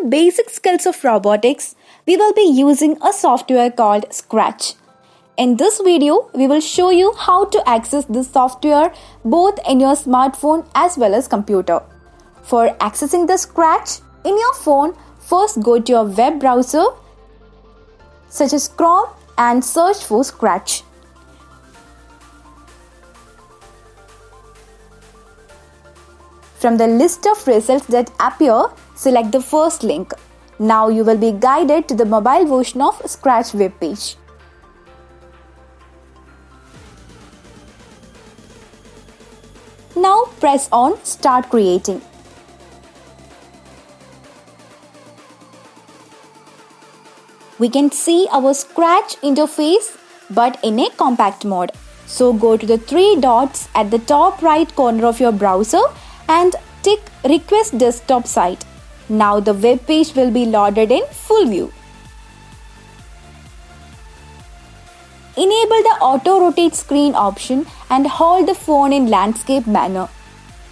some basic skills of robotics, we will be using a software called Scratch. In this video, we will show you how to access this software both in your smartphone as well as computer. For accessing the Scratch in your phone, first go to your web browser such as Chrome and search for Scratch. From the list of results that appear, select the first link. Now you will be guided to the mobile version of Scratch web page. Now press on Start Creating. We can see our Scratch interface but in a compact mode. So go to the three dots at the top right corner of your browser and tick Request Desktop Site. Now the web page will be loaded in full view. Enable the Auto Rotate screen option and hold the phone in landscape manner.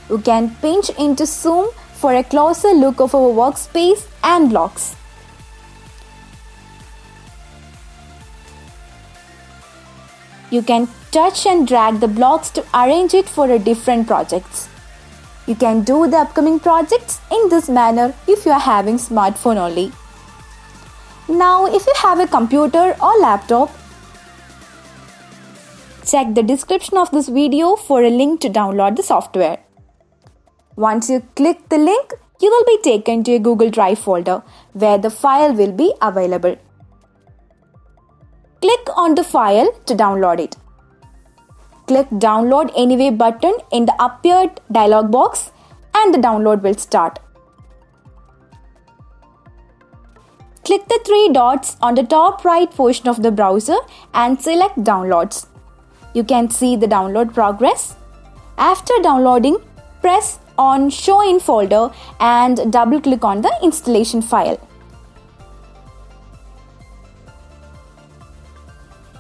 You can pinch into zoom for a closer look of our workspace and blocks. You can touch and drag the blocks to arrange it for different projects. You can do the upcoming projects in this manner if you are having smartphone only. Now, if you have a computer or laptop, check the description of this video for a link to download the software. Once you click the link, you will be taken to a Google Drive folder where the file will be available. Click on the file to download it. Click Download Anyway button in the appeared dialog box and the download will start. Click the three dots on the top right portion of the browser and select Downloads. You can see the download progress. After downloading, press on Show in Folder and double click on the installation file.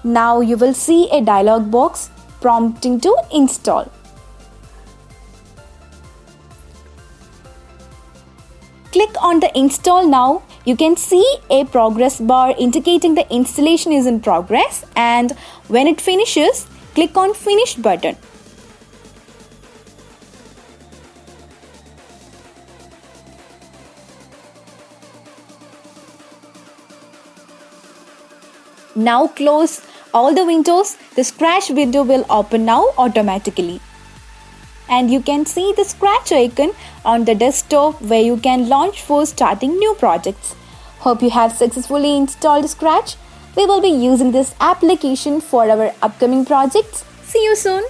Now you will see a dialog box prompting to install. Click on the Install Now. You can see a progress bar indicating the installation is in progress, and when it finishes, click on Finish button. Now close all the windows. The Scratch window will open now automatically. And you can see the Scratch icon on the desktop where you can launch for starting new projects. Hope you have successfully installed Scratch. We will be using this application for our upcoming projects. See you soon.